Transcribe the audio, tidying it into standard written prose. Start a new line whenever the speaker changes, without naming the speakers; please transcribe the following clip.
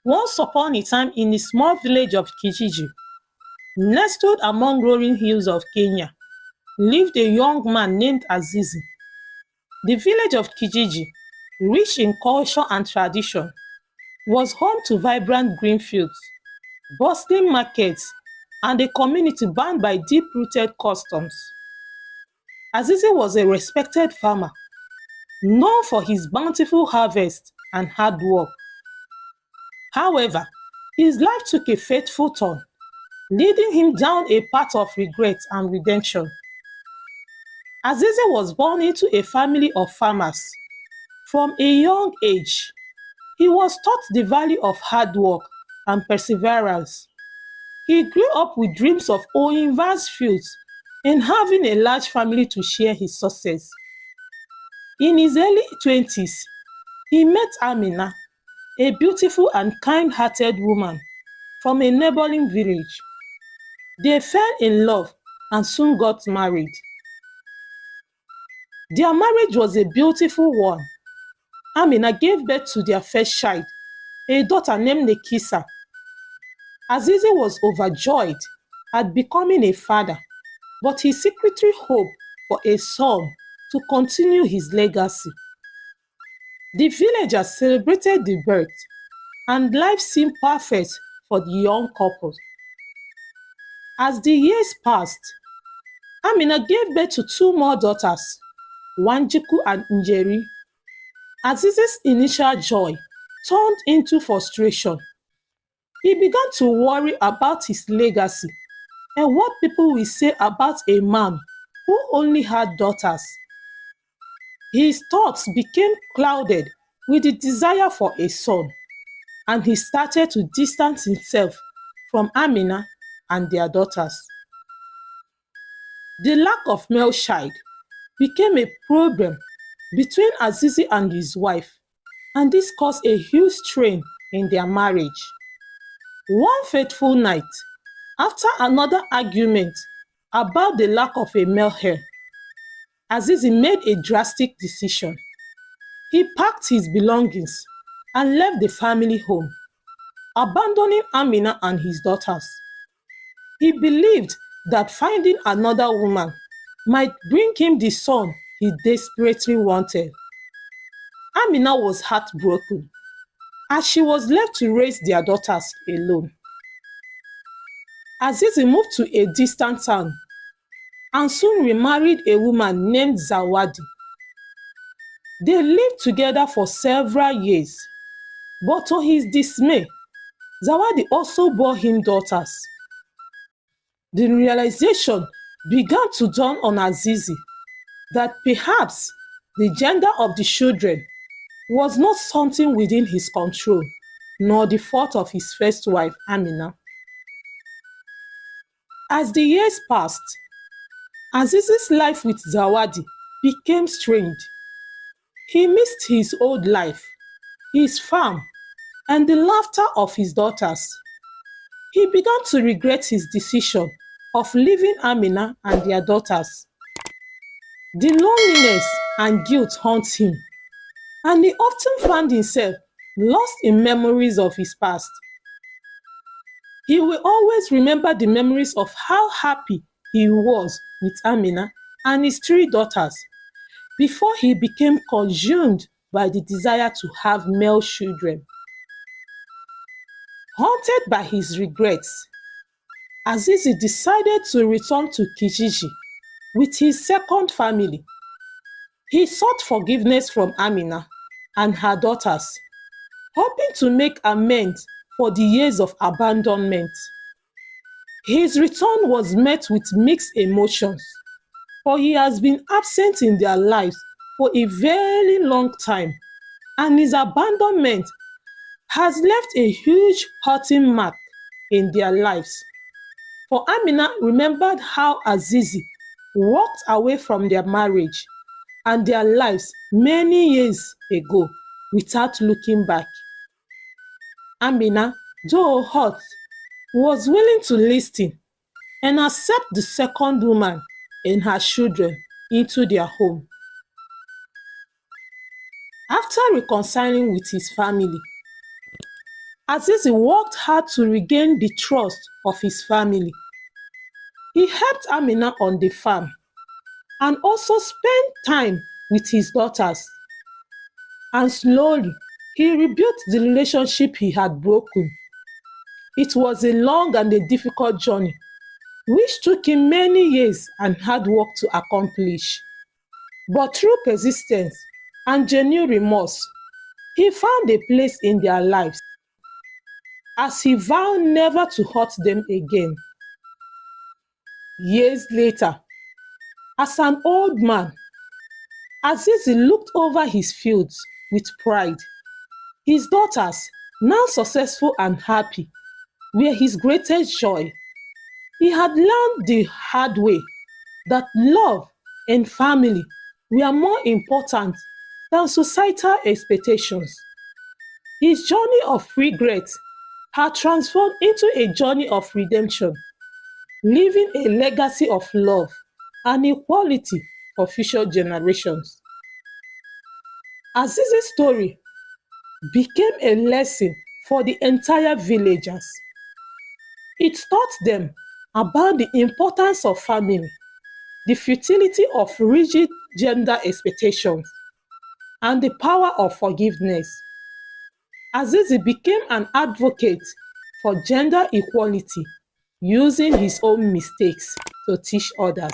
Once upon a time, in the small village of Kijiji, nestled among rolling hills of Kenya, lived a young man named Azizi. The village of Kijiji, rich in culture and tradition, was home to vibrant green fields, bustling markets, and a community bound by deep-rooted customs. Azizi was a respected farmer, known for his bountiful harvest and hard work. However, his life took a fateful turn, leading him down a path of regret and redemption. Azizi was born into a family of farmers. From a young age, he was taught the value of hard work and perseverance. He grew up with dreams of owning vast fields and having a large family to share his success. In his early 20s, he met Amina, a beautiful and kind-hearted woman from a neighboring village. They fell in love and soon got married. Their marriage was a beautiful one. Amina gave birth to their first child, a daughter named Nekisa. Azizi was overjoyed at becoming a father, but he secretly hoped for a son to continue his legacy. The villagers celebrated the birth, and life seemed perfect for the young couple. As the years passed, Amina gave birth to two more daughters, Wanjiku and Njeri. Azizi's initial joy turned into frustration. He began to worry about his legacy and what people will say about a man who only had daughters. His thoughts became clouded with the desire for a son, and he started to distance himself from Amina and their daughters. The lack of male child became a problem between Azizi and his wife, and this caused a huge strain in their marriage. One fateful night, after another argument about the lack of a male heir, Azizi made a drastic decision. He packed his belongings and left the family home, abandoning Amina and his daughters. He believed that finding another woman might bring him the son he desperately wanted. Amina was heartbroken as she was left to raise their daughters alone. Azizi moved to a distant town and soon remarried a woman named Zawadi. They lived together for several years, but to his dismay, Zawadi also bore him daughters. The realization began to dawn on Azizi that perhaps the gender of the children was not something within his control, nor the fault of his first wife, Amina. As the years passed, Azizi's life with Zawadi became strained. He missed his old life, his farm, and the laughter of his daughters. He began to regret his decision of leaving Amina and their daughters. The loneliness and guilt haunted him, and he often found himself lost in memories of his past. He will always remember the memories of how happy he was with Amina and his three daughters before he became consumed by the desire to have male children. Haunted by his regrets, Azizi decided to return to Kijiji with his second family. He sought forgiveness from Amina and her daughters, hoping to make amends for the years of abandonment. His return was met with mixed emotions, for he has been absent in their lives for a very long time, and his abandonment has left a huge hurting mark in their lives. For Amina remembered how Azizi walked away from their marriage and their lives many years ago without looking back. Amina, though hurt, was willing to listen and accept the second woman and her children into their home. After reconciling with his family, Azizi worked hard to regain the trust of his family. He helped Amina on the farm and also spent time with his daughters. And slowly, he rebuilt the relationship he had broken. It was a long and a difficult journey, which took him many years and hard work to accomplish. But through persistence and genuine remorse, he found a place in their lives as he vowed never to hurt them again. Years later, as an old man, Azizi looked over his fields with pride. His daughters, now successful and happy, were his greatest joy. He had learned the hard way that love and family were more important than societal expectations. His journey of regret had transformed into a journey of redemption, leaving a legacy of love and equality for future generations. Azizi's story became a lesson for the entire villagers. It taught them about the importance of family, the futility of rigid gender expectations, and the power of forgiveness. Azizi became an advocate for gender equality, using his own mistakes to teach others.